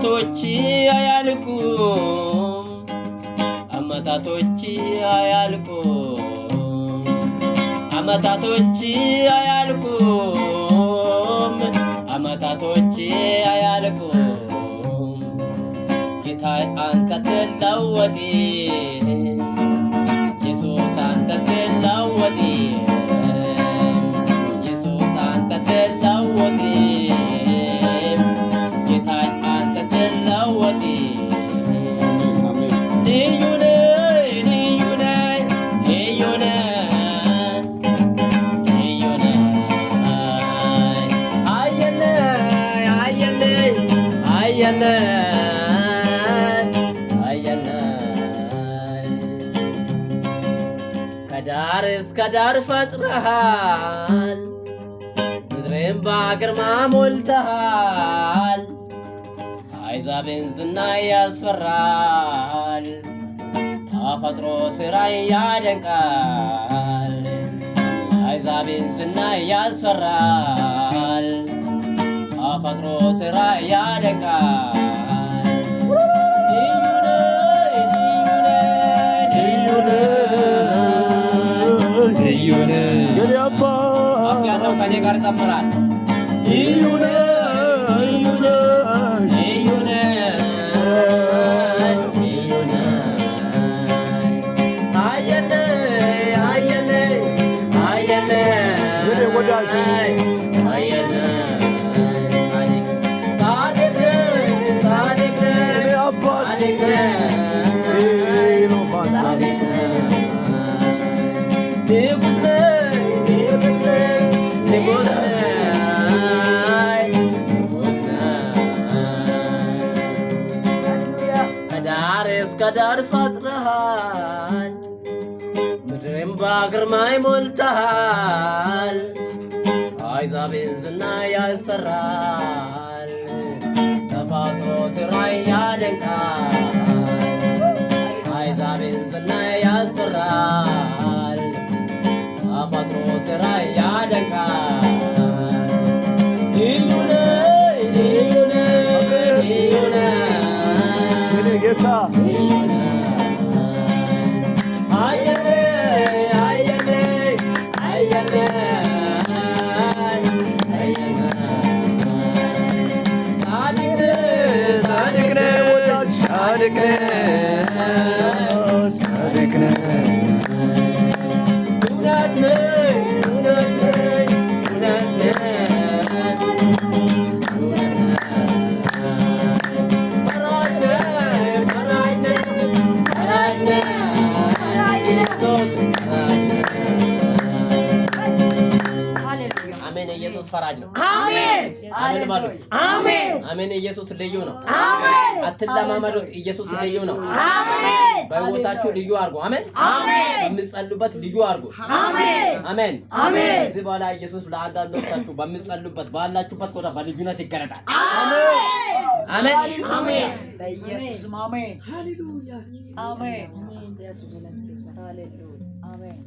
አመታቶች አያልቁም አመታቶች አያልቁም አመታቶች አያልቁም አመታቶች አያልቁም ጌታዬ አንተ ትለወጥ ኢየሱስ አንተ ትለወጥ ኢየሱስ አንተ ትለወጥ ጌታዬ አንተ ትለወጥ ልዩ ነህ ልዩ ነህ ልዩ ነህ ልዩ ነህ አየነህ ከዳር እስከ ዳር ፈጥረሃል ምድሬን በግርማ ሞልተሃል አሕዛብን ዝና ያስፈራል ተፈጥሮ ሥራ ያደንቃል አሕዛብን ዝና ያስፈራል ተፈጥሮ ሥራ ያደንቃል ልዩ ነህ የኔ አባት ያለው ከኔ ጋር ይጨምራል ልዩ ነህ ልዩ ነህ ልዩ ነህ ልዩ ነህ አየነህ የኔ ወዳጅ አየነህ ጻድቅ ነህ የኔ አባት ጻድቅ ነህ ከዳር እስከ ዳር ፈጥረሃል ምድሬን በግርማ ሞልተሃል አሕዛብን ዝና ያስፈራል ተፈጥሮ ሥራ ያደንቃል አሕዛብን ዝና ያስፈራል ተፈጥሮ ሥራ ያደንቃል ልዩ ነህ ልዩ ነህ ልዩ ነህ የኔ ጌታ ጻድቅ ነህ እውነት ነህ እውነት ነህ እውነት ነህ ፈራጅ ነህ ፈራጅ ነህ ፈራጅ ነህ ኢየሱስ አሜን ኢየሱስ ፈራጅ ነው አሜን አሜን አሜን ኢየሱስ ልዩ ነው አሜን አትለማመዱት ኢየሱስ ልዩ ነው አሜን በሕይወታችሁ ልዩ አድርጉ አሜን አሜን በምትጸልዩበት ልዩ አድርጉ አሜን አሜን አሜን እዚህ በኋላ ኢየሱስ ለአንዳንዶቻችሁ በምትጸልዩበት ባላችሁበት ቦታ በልዩነት ይገለጣል አሜን አሜን አሜን በኢየሱስ አሜን ሃሌሉያ አሜን ኢየሱስ ሃሌሉያ አሜን